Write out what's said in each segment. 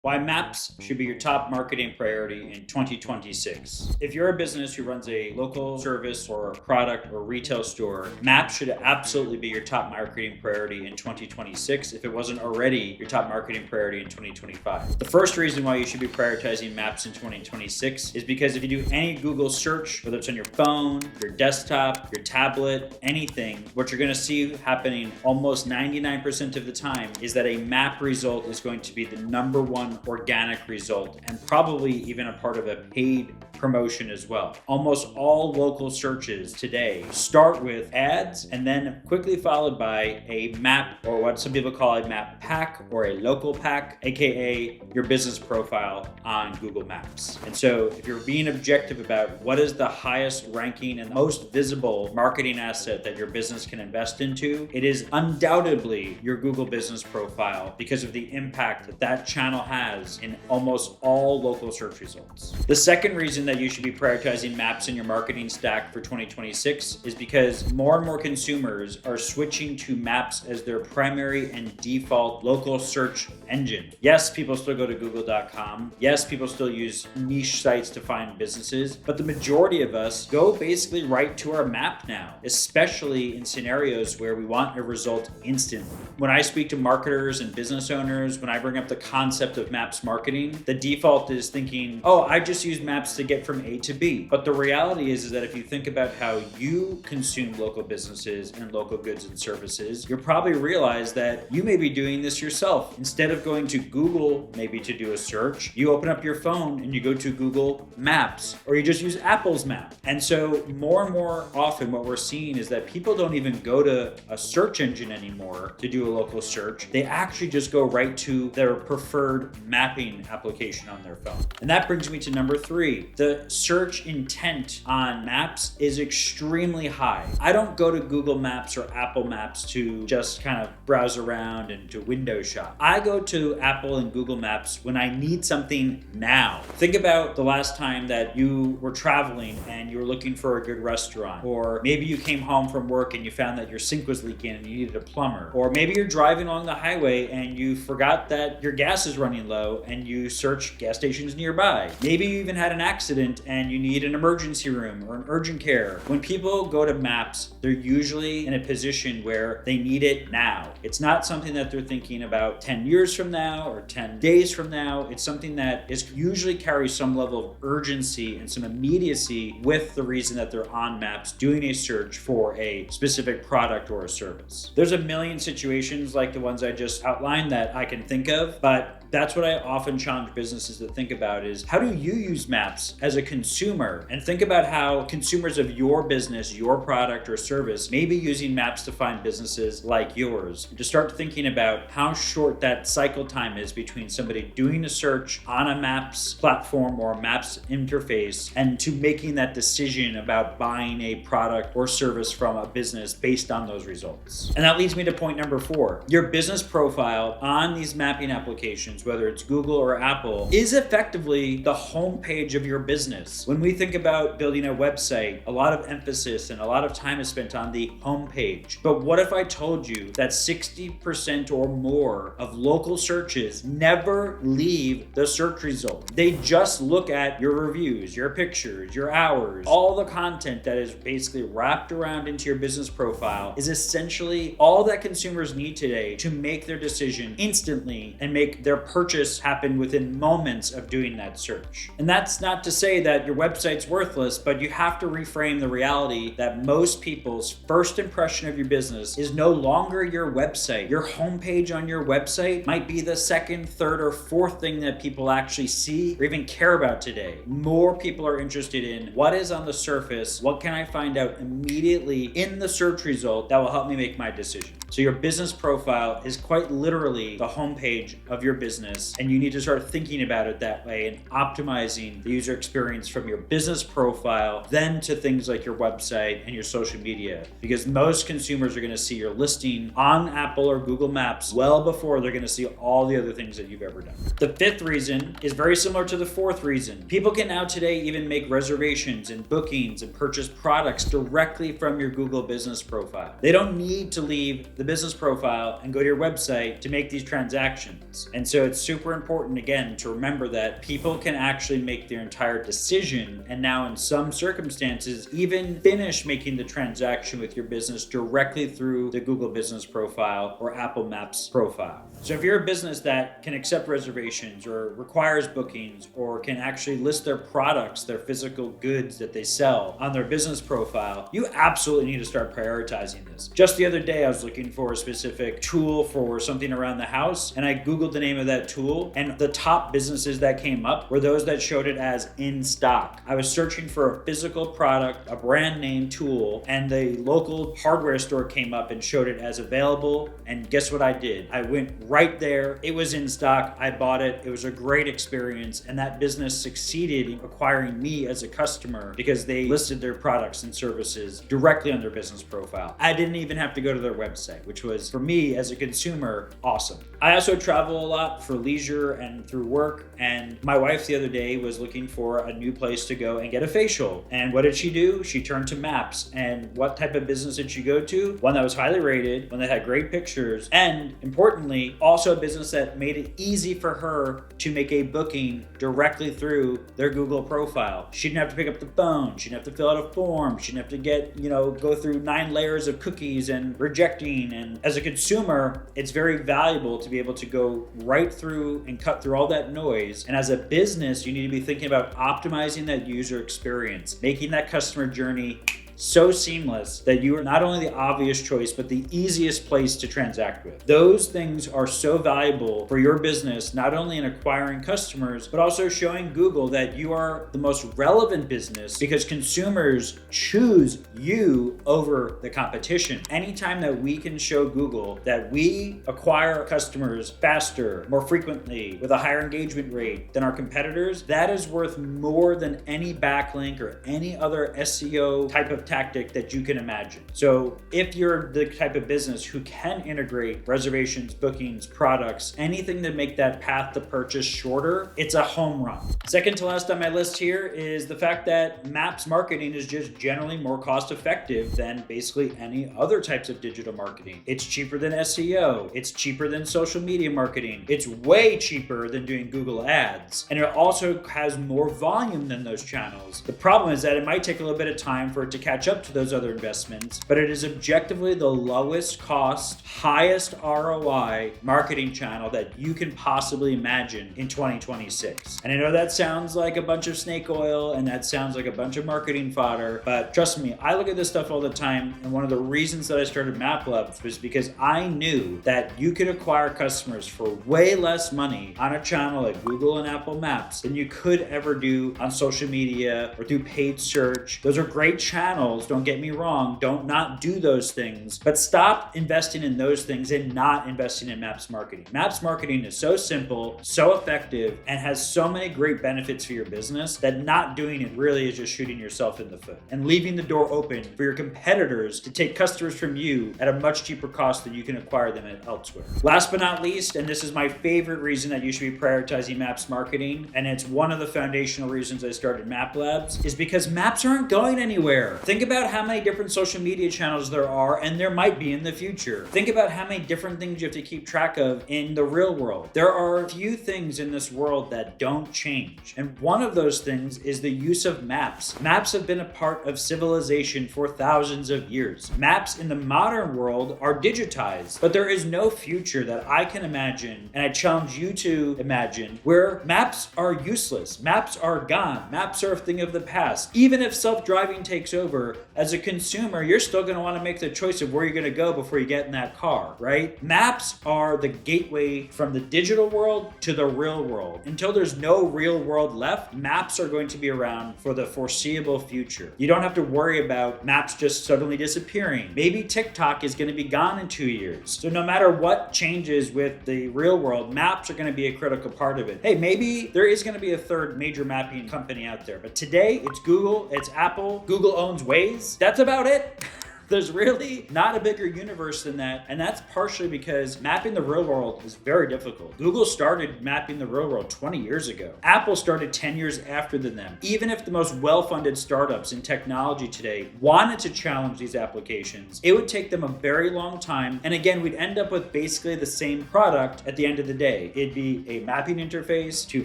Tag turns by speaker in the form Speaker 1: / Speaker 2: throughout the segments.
Speaker 1: Why maps should be your top marketing priority in 2026. If you're a business who runs a local service or a product or retail store, maps should absolutely be your top marketing priority in 2026 if it wasn't already your top marketing priority in 2025. The first reason why you should be prioritizing maps in 2026 is because if you do any Google search, whether it's on your phone, your desktop, your tablet, anything, what you're going to see happening almost 99% of the time is that a map result is going to be the number one organic result and probably even a part of a paid promotion as well. Almost all local searches today start with ads and then quickly followed by a map, or what some people call a map pack or a local pack, aka your business profile on Google Maps. And so if you're being objective about what is the highest ranking and most visible marketing asset that your business can invest into, it is undoubtedly your Google business profile because of the impact that that channel has in almost all local search results. The second reason that you should be prioritizing maps in your marketing stack for 2026 is because more and more consumers are switching to maps as their primary and default local search engine. Yes, people still go to google.com. Yes, people still use niche sites to find businesses, but the majority of us go basically right to our map now, especially in scenarios where we want a result instantly. When I speak to marketers and business owners, when I bring up the concept of maps marketing, the default is thinking, oh, I just use maps to get from A to B. But the reality is that if you think about how you consume local businesses and local goods and services, you'll probably realize that you may be doing this yourself. Instead of going to Google maybe to do a search, you open up your phone and you go to Google Maps, or you just use Apple's map. And so more and more often what we're seeing is that people don't even go to a search engine anymore to do a local search. They actually just go right to their preferred mapping application on their phone. And that brings me to number 3. The search intent on maps is extremely high. I don't go to Google Maps or Apple Maps to just kind of browse around and to window shop. I go to Apple and Google Maps when I need something now. Think about the last time that you were traveling and you were looking for a good restaurant, or maybe you came home from work and you found that your sink was leaking and you needed a plumber, or maybe you're driving along the highway and you forgot that your gas is running low and you search gas stations nearby. Maybe you even had an accident and you need an emergency room or an urgent care. When people go to maps, they're usually in a position where they need it now. It's not something that they're thinking about 10 years from now or 10 days from now. It's something that is usually carries some level of urgency and some immediacy with the reason that they're on maps doing a search for a specific product or a service. There's a million situations like the ones I just outlined that I can think of, but that's what I often challenge businesses to think about is how do you use maps as a consumer, and think about how consumers of your business, your product or service may be using maps to find businesses like yours. To start thinking about how short that cycle time is between somebody doing a search on a maps platform or a maps interface and to making that decision about buying a product or service from a business based on those results. And that leads me to point number 4. Your business profile on these mapping applications, whether it's Google or Apple, is effectively the homepage of your business. When we think about building a website, a lot of emphasis and a lot of time is spent on the homepage. But what if I told you that 60% or more of local searches never leave the search result? They just look at your reviews, your pictures, your hours. All the content that is basically wrapped around into your business profile is essentially all that consumers need today to make their decision instantly and make their purchase happen within moments of doing that search. And that's not to say that your website's worthless, but you have to reframe the reality that most people's first impression of your business is no longer your website. Your homepage on your website might be the second, third, or fourth thing that people actually see or even care about today. More people are interested in what is on the surface, what can I find out immediately in the search result that will help me make my decision. So your business profile is quite literally the homepage of your business, and you need to start thinking about it that way and optimizing the user experience from your business profile then to things like your website and your social media, because most consumers are going to see your listing on Apple or Google Maps well before they're going to see all the other things that you've ever done. The 5th reason is very similar to the 4th reason. People can now today even make reservations and bookings and purchase products directly from your Google business profile. They don't need to leave the business profile and go to your website to make these transactions. And so it's super important, again, to remember that people can actually make their entire decision, and now in some circumstances, even finish making the transaction with your business directly through the Google Business Profile or Apple Maps profile. So if you're a business that can accept reservations or requires bookings or can actually list their products, their physical goods that they sell on their business profile, you absolutely need to start prioritizing this. Just the other day, I was looking for a specific tool for something around the house, and I Googled the name of that tool, and the top businesses that came up were those that showed it as in stock. I was searching for a physical product, a brand name tool, and the local hardware store came up and showed it as available, and guess what I did? I went right there. It was in stock. I bought it. It was a great experience, and that business succeeded in acquiring me as a customer because they listed their products and services directly on their business profile. I didn't even have to go to their website, which was, for me as a consumer, awesome. I also travel a lot for leisure and through work, and my wife the other day was looking for a new place to go and get a facial. And what did she do? She turned to Maps. And what type of business did she go to? One that was highly rated, one that had great pictures, and importantly, also a business that made it easy for her to make a booking directly through their Google profile. She didn't have to pick up the phone. She didn't have to fill out a form. She didn't have to go through 9 layers of cookies and rejecting. And as a consumer, it's very valuable to be able to go right through and cut through all that noise. And as a business, you need to be thinking about optimizing that user experience, making that customer journey so seamless that you are not only the obvious choice, but the easiest place to transact with. Those things are so valuable for your business, not only in acquiring customers, but also showing Google that you are the most relevant business because consumers choose you over the competition. Anytime that we can show Google that we acquire customers faster, more frequently, with a higher engagement rate than our competitors, that is worth more than any backlink or any other SEO type of tactic that you can imagine. So if you're the type of business who can integrate reservations, bookings, products, anything to make that path to purchase shorter, it's a home run. Second to last on my list here is the fact that Maps marketing is just generally more cost effective than basically any other types of digital marketing. It's cheaper than SEO. It's cheaper than social media marketing. It's way cheaper than doing Google ads. And it also has more volume than those channels. The problem is that it might take a little bit of time for it to catch up to those other investments, but it is objectively the lowest cost, highest ROI marketing channel that you can possibly imagine in 2026. And I know that sounds like a bunch of snake oil and that sounds like a bunch of marketing fodder, but trust me, I look at this stuff all the time, and one of the reasons that I started MapLabs was because I knew that you could acquire customers for way less money on a channel like Google and Apple Maps than you could ever do on social media or through paid search. Those are great channels. Don't get me wrong. Don't not do those things, but stop investing in those things and not investing in Maps marketing. Maps marketing is so simple, so effective, and has so many great benefits for your business that not doing it really is just shooting yourself in the foot and leaving the door open for your competitors to take customers from you at a much cheaper cost than you can acquire them at elsewhere. Last but not least, and this is my favorite reason that you should be prioritizing Maps marketing, and it's one of the foundational reasons I started MapLabs, is because Maps aren't going anywhere. Think about how many different social media channels there are, and there might be in the future. Think about how many different things you have to keep track of in the real world. There are few things in this world that don't change, and one of those things is the use of maps. Maps have been a part of civilization for thousands of years. Maps in the modern world are digitized, but there is no future that I can imagine, and I challenge you to imagine, where maps are useless. Maps are gone. Maps are a thing of the past. Even if self-driving takes over, as a consumer, you're still going to want to make the choice of where you're going to go before you get in that car, right? Maps are the gateway from the digital world to the real world. Until there's no real world left, maps are going to be around for the foreseeable future. You don't have to worry about maps just suddenly disappearing. Maybe TikTok is going to be gone in 2 years. So no matter what changes with the real world, maps are going to be a critical part of it. Hey, maybe there is going to be a third major mapping company out there, but today it's Google, it's Apple. Google owns Waze. That's about it. There's really not a bigger universe than that, and that's partially because mapping the real world is very difficult. Google started mapping the real world 20 years ago. Apple started 10 years after them. Even if the most well-funded startups in technology today wanted to challenge these applications, it would take them a very long time, and again, we'd end up with basically the same product at the end of the day. It'd be a mapping interface to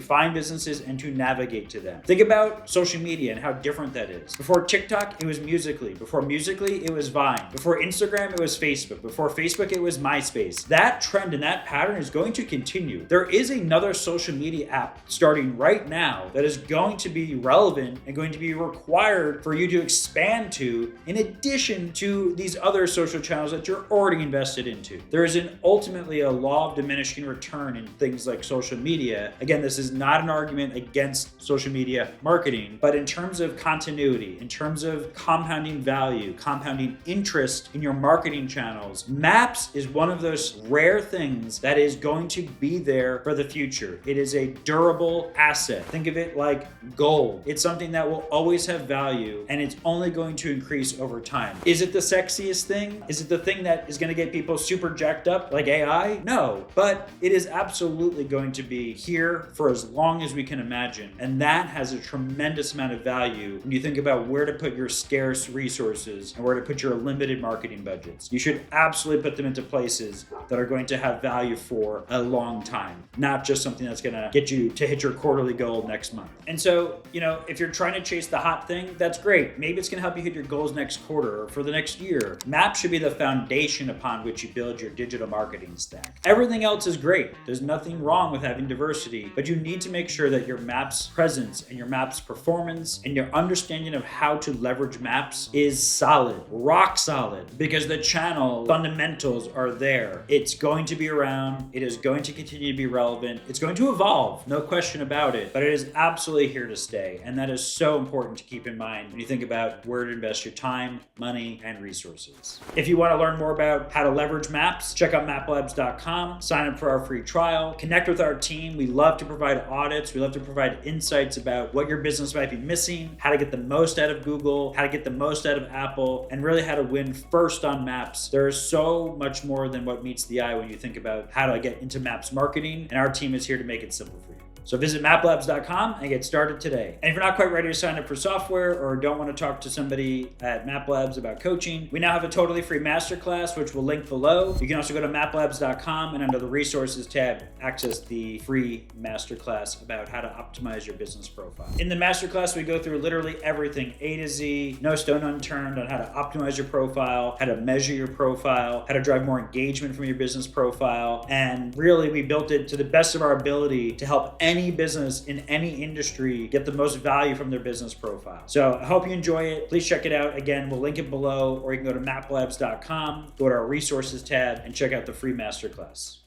Speaker 1: find businesses and to navigate to them. Think about social media and how different that is. Before TikTok, it was Musical.ly. Before Musical.ly, it was Vine. Before Instagram, it was Facebook. Before Facebook, it was MySpace. That trend and that pattern is going to continue. There is another social media app starting right now that is going to be relevant and going to be required for you to expand to, in addition to these other social channels that you're already invested into. There is ultimately a law of diminishing return in things like social media. Again, this is not an argument against social media marketing, but in terms of continuity, in terms of compounding value, compounding interest in your marketing channels, Maps is one of those rare things that is going to be there for the future. It is a durable asset. Think of it like gold. It's something that will always have value, and it's only going to increase over time. Is it the sexiest thing? Is it the thing that is going to get people super jacked up like AI? No, but it is absolutely going to be here for as long as we can imagine, and that has a tremendous amount of value when you think about where to put your scarce resources and where to put your limited marketing budgets. You should absolutely put them into places that are going to have value for a long time, not just something that's going to get you to hit your quarterly goal next month. And so, if you're trying to chase the hot thing, that's great. Maybe it's going to help you hit your goals next quarter or for the next year. Maps should be the foundation upon which you build your digital marketing stack. Everything else is great. There's nothing wrong with having diversity, but you need to make sure that your Maps presence and your Maps performance and your understanding of how to leverage Maps is solid, rock solid, because the channel fundamentals are there. It's going to be around. It is going to continue to be relevant. It's going to evolve, no question about it, but it is absolutely here to stay. And that is so important to keep in mind when you think about where to invest your time, money, and resources. If you want to learn more about how to leverage Maps, check out maplabs.com, sign up for our free trial, connect with our team. We love to provide audits. We love to provide insights about what your business might be missing, how to get the most out of Google, how to get the most out of Apple, and really how to win first on Maps. There is so much more than what meets the eye when you think about how to get into Maps marketing, and our team is here to make it simple for you. So visit maplabs.com and get started today. And if you're not quite ready to sign up for software or don't want to talk to somebody at MapLabs about coaching, we now have a totally free masterclass, which we'll link below. You can also go to maplabs.com and under the resources tab, access the free masterclass about how to optimize your business profile. In the masterclass, we go through literally everything, A to Z, no stone unturned on how to optimize your profile, how to measure your profile, how to drive more engagement from your business profile. And really, we built it to the best of our ability to help any business in any industry get the most value from their business profile. So I hope you enjoy it. Please check it out. Again, we'll link it below, or you can go to maplabs.com, go to our resources tab, and check out the free masterclass.